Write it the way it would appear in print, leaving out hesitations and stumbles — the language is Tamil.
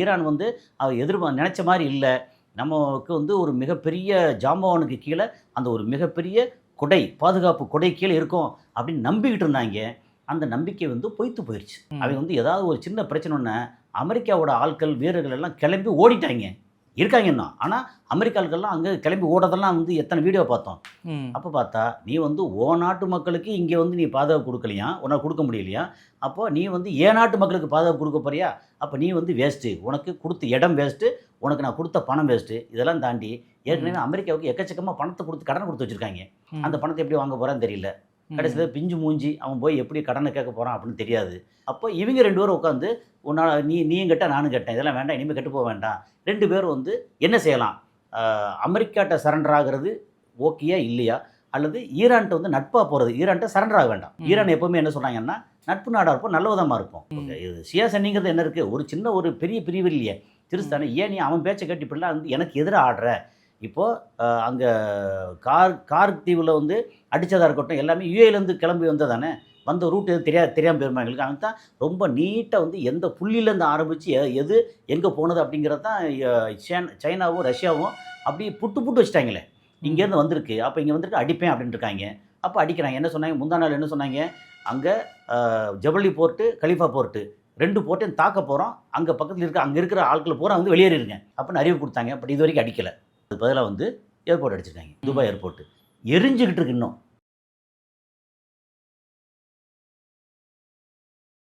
ஈரான் வந்து நினைச்ச மாதிரி இல்லை, நமக்கு வந்து ஒரு மிகப்பெரிய ஜாம்பவானுக்கு கீழே அந்த ஒரு மிகப்பெரிய கொடை, பாதுகாப்பு கொடை கீழே இருக்கும் அப்படின்னு நம்பிக்கிட்டு இருந்தாங்க. அந்த நம்பிக்கை வந்து பொய்த்து போயிடுச்சு. அவங்க வந்து ஏதாவது ஒரு சின்ன பிரச்சனைன்னா அமெரிக்காவோட ஆட்கள், வீரர்கள் எல்லாம் கிளம்பி ஓடிட்டாங்க. இருக்காங்க இன்னும். ஆனால் அமெரிக்க ஆட்கள்லாம் அங்கே கிளம்பி ஓடுறதெல்லாம் வந்து எத்தனை வீடியோ பார்த்தோம். அப்போ பார்த்தா நீ வந்து நாட்டு மக்களுக்கு இங்கே வந்து நீ பாதுகாப்பு கொடுக்கலையா, உன்னால் கொடுக்க முடியலையா, அப்போ நீ வந்து நாட்டு மக்களுக்கு பாதுகாப்பு கொடுக்க போறியா, அப்போ நீ வந்து வேஸ்ட்டு, உனக்கு கொடுத்த இடம் வேஸ்ட்டு, உனக்கு நான் கொடுத்த பணம் வேஸ்ட்டு. இதெல்லாம் தாண்டி ஏற்கனவே அமெரிக்காவுக்கு எக்கச்சக்கமாக பணத்தை கொடுத்து கடன் கொடுத்து வச்சுருக்காங்க. அந்த பணத்தை எப்படி வாங்க போகிறான்னு தெரியல. கடைசியில் பிஞ்சு மூஞ்சி அவன் போய் எப்படி கடனை கேட்க போகிறான் அப்படின்னு தெரியாது. அப்போ இவங்க 2 பேரும் உட்காந்து உன்னால் நீயும் கெட்ட நானும் கெட்டேன், இதெல்லாம் வேண்டாம், இனிமேல் கெட்டு போக வேண்டாம். 2 பேரும் வந்து என்ன செய்யலாம், அமெரிக்காட்ட சரண்டர் ஆகிறது ஓகேயா இல்லையா, அல்லது ஈரான்ட்ட வந்து நட்பாக போகிறது, ஈரான்ட்ட சரண்டர் ஆக வேண்டாம். ஈரான் எப்போவுமே என்ன சொன்னாங்கன்னா நட்பு நாடாக இருப்போம், நல்ல விதமாக இருப்போம். இது ஷியா சன்னிங்கிறது என்ன இருக்குது, ஒரு சின்ன ஒரு பெரிய பிரிவு இல்லையே, திருஸ்தானே. ஏன் நீ அவன் பேச்சை கேட்டு இப்படிலாம் வந்து எனக்கு எதிராக ஆடுற. இப்போது அங்கே கார்க் தீவில் வந்து அடித்ததாக இருக்கட்டும், எல்லாமே யுஏலேருந்து கிளம்பி வந்ததானே, வந்த ரூட் எது தெரியாமல் போயிருமா எங்களுக்கு. அவன் தான் ரொம்ப நீட்டாக வந்து எந்த புள்ளியிலேருந்து ஆரம்பித்து எது எங்கே போனது அப்படிங்கிறது தான் சைனாவும் ரஷ்யாவும் அப்படி புட்டு வச்சுட்டாங்களே. இங்கேருந்து வந்திருக்கு, அப்போ இங்கே வந்துட்டு அடிப்பேன் அப்படின்ட்டு இருக்காங்க. அப்போ அடிக்கிறாங்க. என்ன சொன்னாங்க, முந்தா நாள் என்ன சொன்னாங்க, அங்கே ஜபலி போர்ட்டு, கலிஃபா போர்ட்டு 2 போர்ட்டையும் தாக்க போகிறோம், அங்கே பக்கத்தில் அங்கே இருக்கிற ஆட்கள் பூரா வந்து வெளியேறிடுங்க அப்படின்னு அறிவு கொடுத்தாங்க. பட் இது வரைக்கும் அடிக்கலை. அது பதிலாக வந்து ஏர்போர்ட் அடிச்சிருக்காங்க, துபாய் ஏர்போர்ட்டு எரிஞ்சுக்கிட்டு இருக்கு இன்னும்.